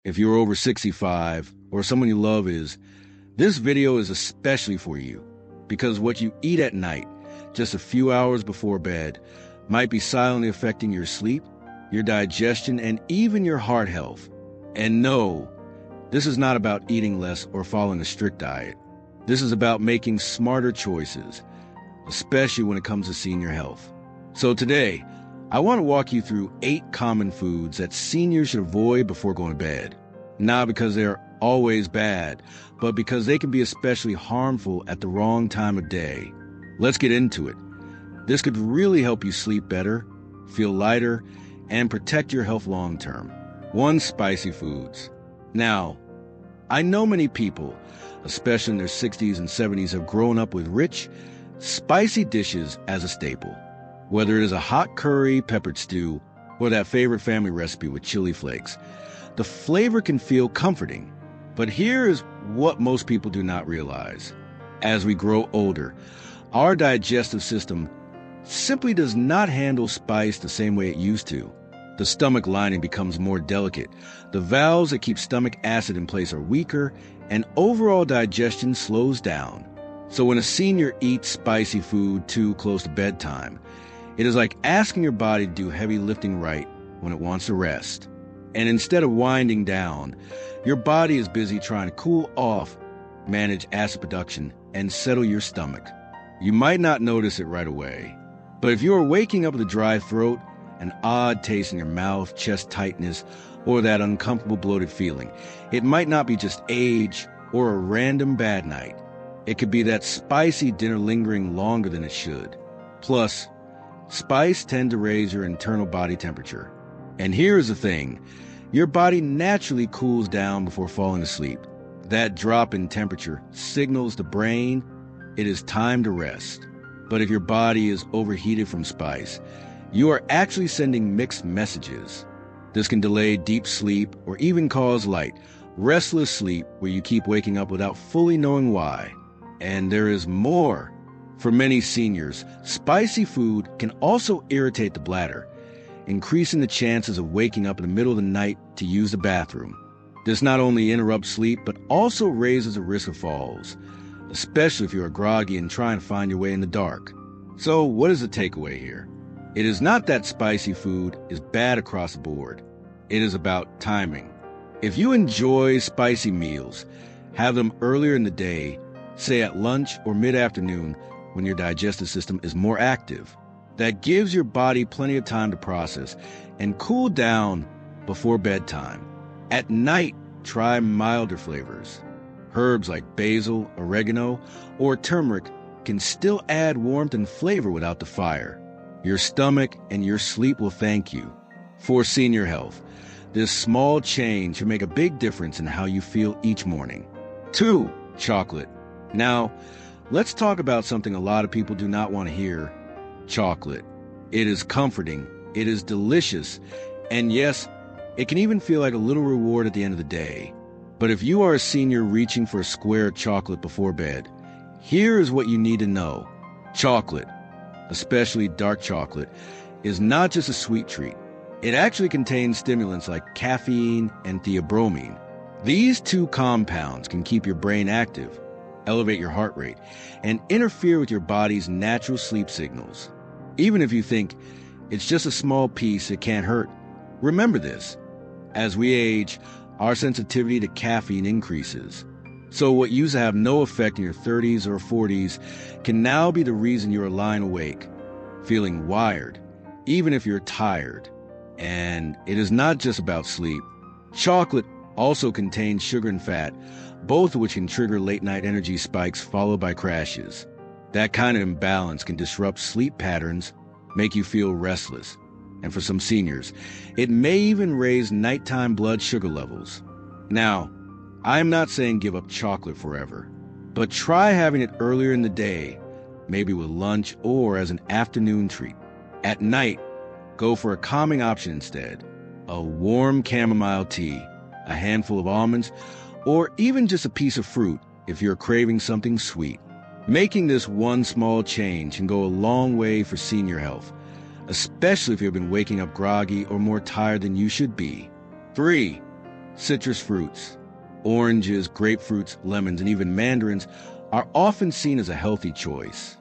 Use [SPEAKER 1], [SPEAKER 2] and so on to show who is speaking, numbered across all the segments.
[SPEAKER 1] if you're over 65 or someone you love is, this video is especially for you because what you eat at night, just a few hours before bed, might be silently affecting your sleep, your digestion, and even your heart health. And no, this is not about eating less or following a strict diet. This is about making smarter choices, especially when it comes to senior health. So today, I want to walk you through 8 common foods that seniors should avoid before going to bed. Not because they're always bad, but because they can be especially harmful at the wrong time of day. Let's get into it. This could really help you sleep better, feel lighter, and protect your health long term. 1. Spicy foods. Now, I know many people, especially in their 60s and 70s, have grown up with rich, spicy dishes as a staple. Whether it is a hot curry, peppered stew, or that favorite family recipe with chili flakes, the flavor can feel comforting. But here is what most people do not realize. As we grow older, our digestive system simply does not handle spice the same way it used to. The stomach lining becomes more delicate. The valves that keep stomach acid in place are weaker, and overall digestion slows down. So when a senior eats spicy food too close to bedtime, it is like asking your body to do heavy lifting right when it wants to rest. And instead of winding down, your body is busy trying to cool off, manage acid production, and settle your stomach. You might not notice it right away, but if you are waking up with a dry throat, an odd taste in your mouth, chest tightness, or that uncomfortable bloated feeling, it might not be just age or a random bad night. It could be that spicy dinner lingering longer than it should. Plus, spice tend to raise your internal body temperature. And here's the thing, your body naturally cools down before falling asleep. That drop in temperature signals the brain it is time to rest. But if your body is overheated from spice, you are actually sending mixed messages. This can delay deep sleep or even cause light, restless sleep where you keep waking up without fully knowing why. And there is more. For many seniors, spicy food can also irritate the bladder, increasing the chances of waking up in the middle of the night to use the bathroom. This not only interrupts sleep, but also raises the risk of falls, especially if you are groggy and trying to find your way in the dark. So what is the takeaway here? It is not that spicy food is bad across the board. It is about timing. If you enjoy spicy meals, have them earlier in the day, say at lunch or mid-afternoon when your digestive system is more active. That gives your body plenty of time to process and cool down before bedtime. At night, try milder flavors. Herbs like basil, oregano, or turmeric can still add warmth and flavor without the fire. Your stomach and your sleep will thank you. For senior health, this small change can make a big difference in how you feel each morning. 2. Chocolate. Now, let's talk about something a lot of people do not want to hear. Chocolate. It is comforting, it is delicious, and yes, it can even feel like a little reward at the end of the day. But if you are a senior reaching for a square of chocolate before bed, here is what you need to know. Chocolate, especially dark chocolate, is not just a sweet treat. It actually contains stimulants like caffeine and theobromine. These 2 compounds can keep your brain active, elevate your heart rate, and interfere with your body's natural sleep signals. Even if you think it's just a small piece, it can't hurt. Remember this. As we age, our sensitivity to caffeine increases. So what used to have no effect in your 30s or 40s can now be the reason you are lying awake, feeling wired, even if you're tired. And it is not just about sleep. Chocolate also contains sugar and fat, both of which can trigger late-night energy spikes followed by crashes. That kind of imbalance can disrupt sleep patterns, make you feel restless. And for some seniors, it may even raise nighttime blood sugar levels. Now, I'm not saying give up chocolate forever, but try having it earlier in the day, maybe with lunch or as an afternoon treat. At night, go for a calming option instead. A warm chamomile tea, a handful of almonds, or even just a piece of fruit if you're craving something sweet. Making this one small change can go a long way for senior health, especially if you've been waking up groggy or more tired than you should be. 3. Citrus fruits, oranges, grapefruits, lemons, and even mandarins are often seen as a healthy choice.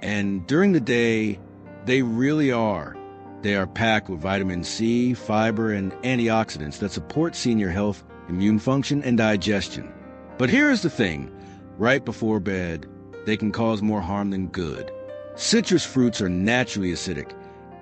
[SPEAKER 1] And during the day, they really are. They are packed with vitamin C, fiber, and antioxidants that support senior health, immune function, and digestion. But here's the thing. Right before bed, they can cause more harm than good. Citrus fruits are naturally acidic,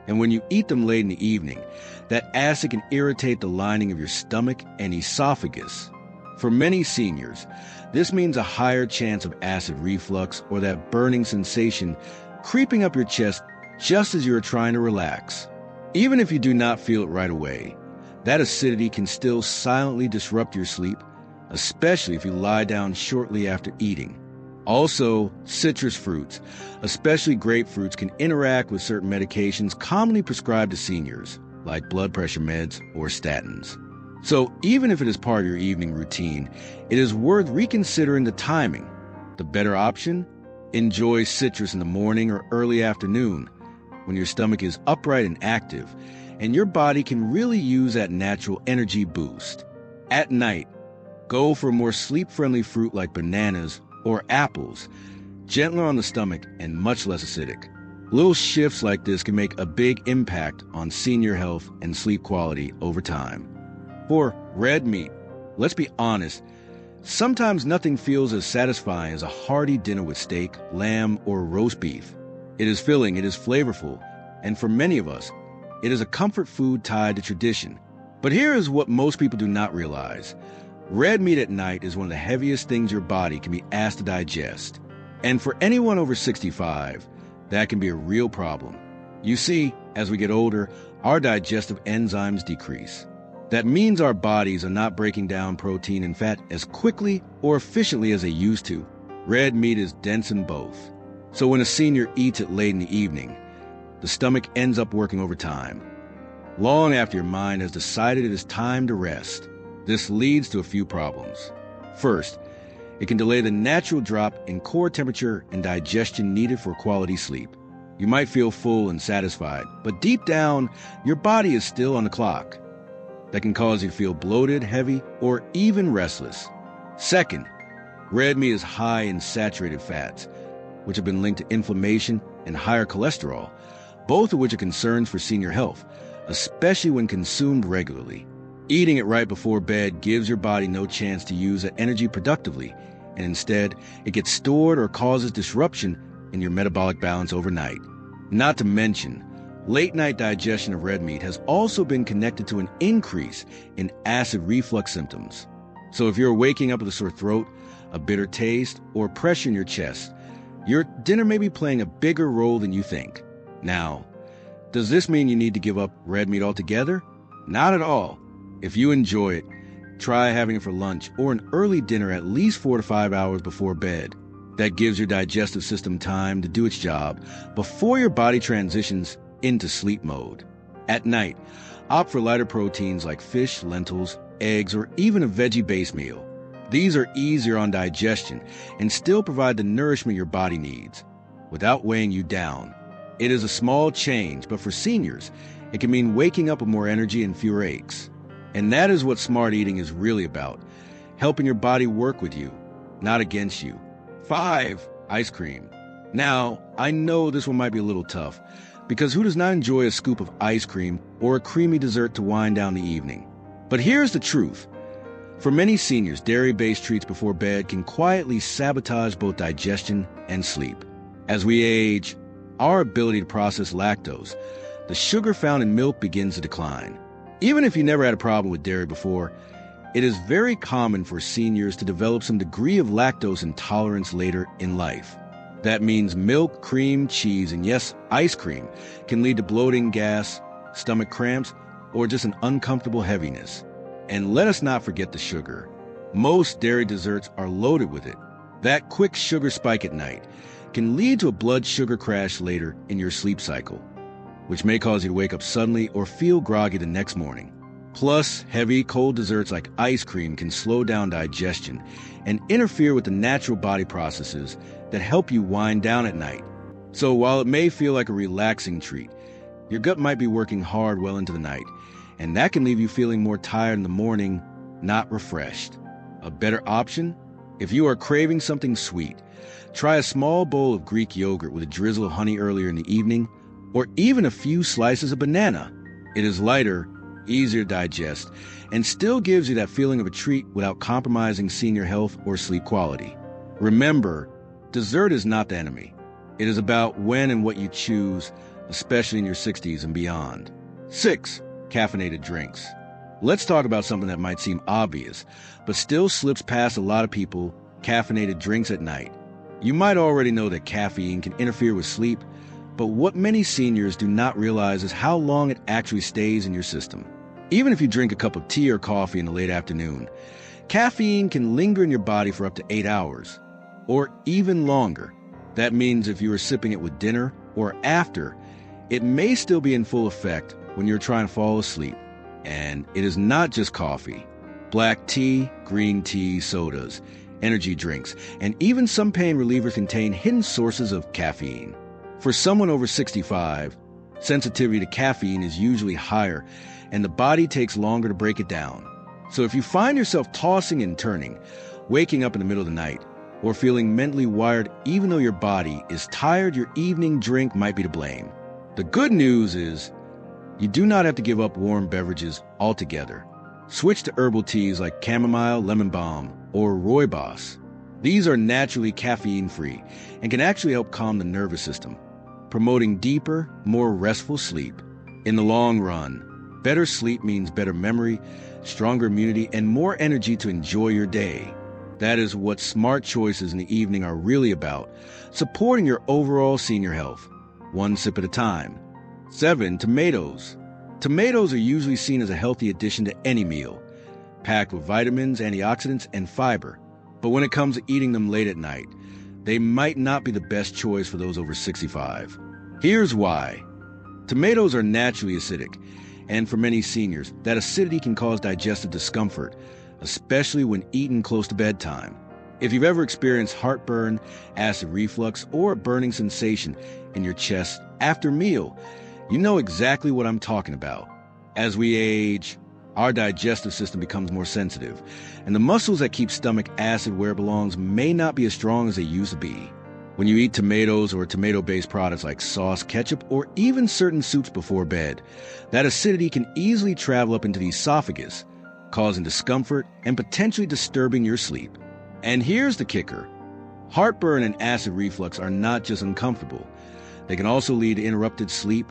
[SPEAKER 1] and when you eat them late in the evening, that acid can irritate the lining of your stomach and esophagus. For many seniors, this means a higher chance of acid reflux or that burning sensation creeping up your chest just as you are trying to relax. Even if you do not feel it right away, that acidity can still silently disrupt your sleep, especially if you lie down shortly after eating. Also, citrus fruits, especially grapefruits, can interact with certain medications commonly prescribed to seniors, like blood pressure meds or statins. So even if it is part of your evening routine, it is worth reconsidering the timing. The better option? Enjoy citrus in the morning or early afternoon, when your stomach is upright and active, and your body can really use that natural energy boost. At night, go for a more sleep-friendly fruit like bananas or apples, gentler on the stomach and much less acidic. Little shifts like this can make a big impact on senior health and sleep quality over time. For red meat, let's be honest, sometimes nothing feels as satisfying as a hearty dinner with steak, lamb, or roast beef. It is filling, it is flavorful, and for many of us, it is a comfort food tied to tradition. But here is what most people do not realize. Red meat at night is one of the heaviest things your body can be asked to digest. And for anyone over 65, that can be a real problem. You see, as we get older, our digestive enzymes decrease. That means our bodies are not breaking down protein and fat as quickly or efficiently as they used to. Red meat is dense in both. So when a senior eats it late in the evening, the stomach ends up working overtime, long after your mind has decided it is time to rest. This leads to a few problems. First, it can delay the natural drop in core temperature and digestion needed for quality sleep. You might feel full and satisfied, but deep down, your body is still on the clock. That can cause you to feel bloated, heavy, or even restless. Second, red meat is high in saturated fats, which have been linked to inflammation and higher cholesterol, both of which are concerns for senior health, especially when consumed regularly. Eating it right before bed gives your body no chance to use that energy productively, and instead, it gets stored or causes disruption in your metabolic balance overnight. Not to mention, late-night digestion of red meat has also been connected to an increase in acid reflux symptoms. So if you're waking up with a sore throat, a bitter taste, or pressure in your chest, your dinner may be playing a bigger role than you think. Now, does this mean you need to give up red meat altogether? Not at all. If you enjoy it, try having it for lunch or an early dinner at least 4 to 5 hours before bed. That gives your digestive system time to do its job before your body transitions into sleep mode. At night, opt for lighter proteins like fish, lentils, eggs, or even a veggie-based meal. These are easier on digestion and still provide the nourishment your body needs without weighing you down. It is a small change, but for seniors, it can mean waking up with more energy and fewer aches. And that is what smart eating is really about, helping your body work with you, not against you. 5. Ice cream. Now, I know this one might be a little tough, because who does not enjoy a scoop of ice cream or a creamy dessert to wind down the evening? But here's the truth. For many seniors, dairy-based treats before bed can quietly sabotage both digestion and sleep. As we age, our ability to process lactose, the sugar found in milk, begins to decline. Even if you never had a problem with dairy before, it is very common for seniors to develop some degree of lactose intolerance later in life. That means milk, cream, cheese, and yes, ice cream can lead to bloating, gas, stomach cramps, or just an uncomfortable heaviness. And let us not forget the sugar. Most dairy desserts are loaded with it. That quick sugar spike at night can lead to a blood sugar crash later in your sleep cycle, which may cause you to wake up suddenly or feel groggy the next morning. Plus, heavy, cold desserts like ice cream can slow down digestion and interfere with the natural body processes that help you wind down at night. So while it may feel like a relaxing treat, your gut might be working hard well into the night, and that can leave you feeling more tired in the morning, not refreshed. A better option? If you are craving something sweet, try a small bowl of Greek yogurt with a drizzle of honey earlier in the evening, or even a few slices of banana. It is lighter, easier to digest, and still gives you that feeling of a treat without compromising senior health or sleep quality. Remember, dessert is not the enemy. It is about when and what you choose, especially in your 60s and beyond. 6. Caffeinated drinks. Let's talk about something that might seem obvious, but still slips past a lot of people: caffeinated drinks at night. You might already know that caffeine can interfere with sleep, but what many seniors do not realize is how long it actually stays in your system. Even if you drink a cup of tea or coffee in the late afternoon, caffeine can linger in your body for up to 8 hours, or even longer. That means if you are sipping it with dinner or after, it may still be in full effect when you're trying to fall asleep. And it is not just coffee. Black tea, green tea, sodas, energy drinks, and even some pain relievers contain hidden sources of caffeine. For someone over 65, sensitivity to caffeine is usually higher, and the body takes longer to break it down. So if you find yourself tossing and turning, waking up in the middle of the night, or feeling mentally wired even though your body is tired, your evening drink might be to blame. The good news is you do not have to give up warm beverages altogether. Switch to herbal teas like chamomile, lemon balm, or rooibos. These are naturally caffeine-free and can actually help calm the nervous system, promoting deeper, more restful sleep. In the long run, better sleep means better memory, stronger immunity, and more energy to enjoy your day. That is what smart choices in the evening are really about, supporting your overall senior health, one sip at a time. 7. Tomatoes. Tomatoes are usually seen as a healthy addition to any meal, packed with vitamins, antioxidants, and fiber. But when it comes to eating them late at night, they might not be the best choice for those over 65. Here's why. Tomatoes are naturally acidic, and for many seniors, that acidity can cause digestive discomfort, especially when eaten close to bedtime. If you've ever experienced heartburn, acid reflux, or a burning sensation in your chest after a meal, you know exactly what I'm talking about. As we age, our digestive system becomes more sensitive, and the muscles that keep stomach acid where it belongs may not be as strong as they used to be. When you eat tomatoes or tomato-based products like sauce, ketchup, or even certain soups before bed, that acidity can easily travel up into the esophagus, causing discomfort and potentially disturbing your sleep. And here's the kicker. Heartburn and acid reflux are not just uncomfortable. They can also lead to interrupted sleep,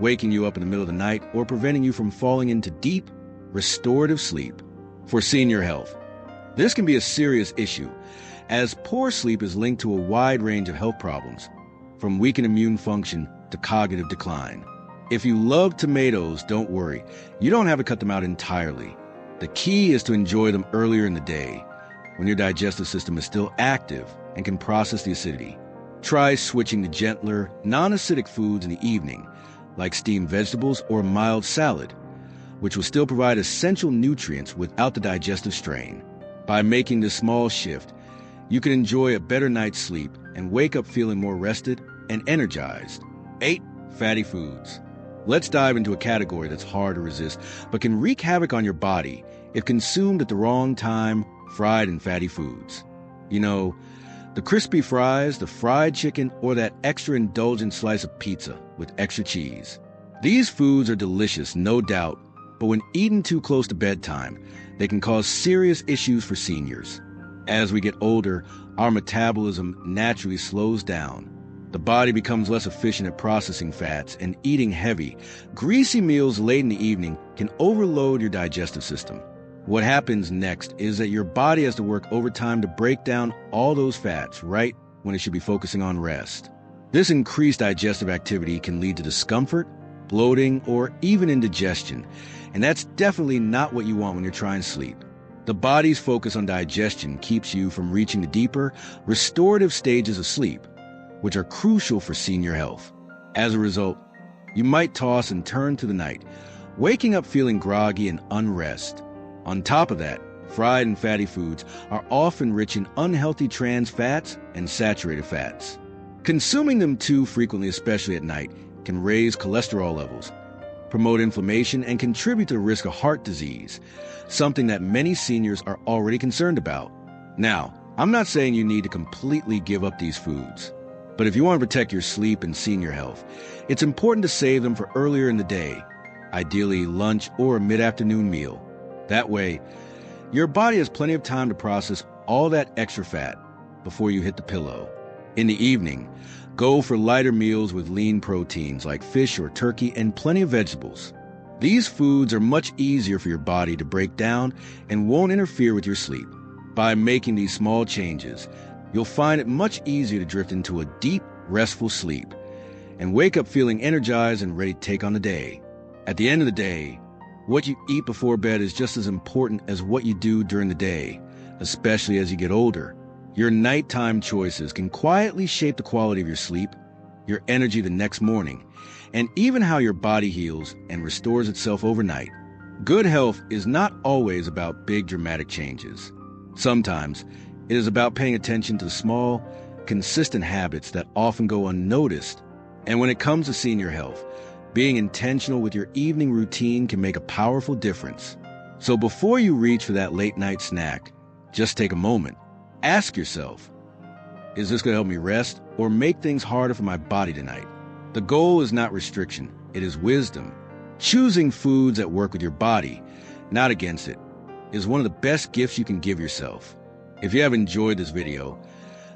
[SPEAKER 1] waking you up in the middle of the night, or preventing you from falling into deep, restorative sleep. For senior health, this can be a serious issue, as poor sleep is linked to a wide range of health problems, from weakened immune function to cognitive decline. If you love tomatoes, don't worry. You don't have to cut them out entirely. The key is to enjoy them earlier in the day, when your digestive system is still active and can process the acidity. Try switching to gentler, non-acidic foods in the evening, like steamed vegetables or a mild salad, which will still provide essential nutrients without the digestive strain. By making this small shift, you can enjoy a better night's sleep and wake up feeling more rested and energized. 8. Fatty foods. Let's dive into a category that's hard to resist, but can wreak havoc on your body if consumed at the wrong time: fried and fatty foods. You know, the crispy fries, the fried chicken, or that extra indulgent slice of pizza with extra cheese. These foods are delicious, no doubt, but when eaten too close to bedtime, they can cause serious issues for seniors. As we get older, our metabolism naturally slows down. The body becomes less efficient at processing fats, and eating heavy, greasy meals late in the evening can overload your digestive system. What happens next is that your body has to work overtime to break down all those fats right when it should be focusing on rest. This increased digestive activity can lead to discomfort, bloating, or even indigestion, and that's definitely not what you want when you're trying to sleep. The body's focus on digestion keeps you from reaching the deeper, restorative stages of sleep, which are crucial for senior health. As a result, you might toss and turn through the night, waking up feeling groggy and unrest. On top of that, fried and fatty foods are often rich in unhealthy trans fats and saturated fats. Consuming them too frequently, especially at night, can raise cholesterol levels, promote inflammation, and contribute to the risk of heart disease, something that many seniors are already concerned about. Now, I'm not saying you need to completely give up these foods, but if you want to protect your sleep and senior health, it's important to save them for earlier in the day, ideally lunch or a mid-afternoon meal. That way, your body has plenty of time to process all that extra fat before you hit the pillow. In the evening, go for lighter meals with lean proteins like fish or turkey and plenty of vegetables. These foods are much easier for your body to break down and won't interfere with your sleep. By making these small changes, you'll find it much easier to drift into a deep, restful sleep and wake up feeling energized and ready to take on the day. At the end of the day, what you eat before bed is just as important as what you do during the day, especially as you get older. Your nighttime choices can quietly shape the quality of your sleep, your energy the next morning, and even how your body heals and restores itself overnight. Good health is not always about big dramatic changes. Sometimes it is about paying attention to the small, consistent habits that often go unnoticed. And when it comes to senior health, being intentional with your evening routine can make a powerful difference. So before you reach for that late night snack, just take a moment. Ask yourself, is this going to help me rest or make things harder for my body tonight? The goal is not restriction, it is wisdom. Choosing foods that work with your body, not against it, is one of the best gifts you can give yourself. If you have enjoyed this video,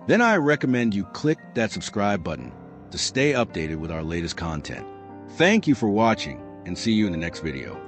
[SPEAKER 1] then I recommend you click that subscribe button to stay updated with our latest content. Thank you for watching, and see you in the next video.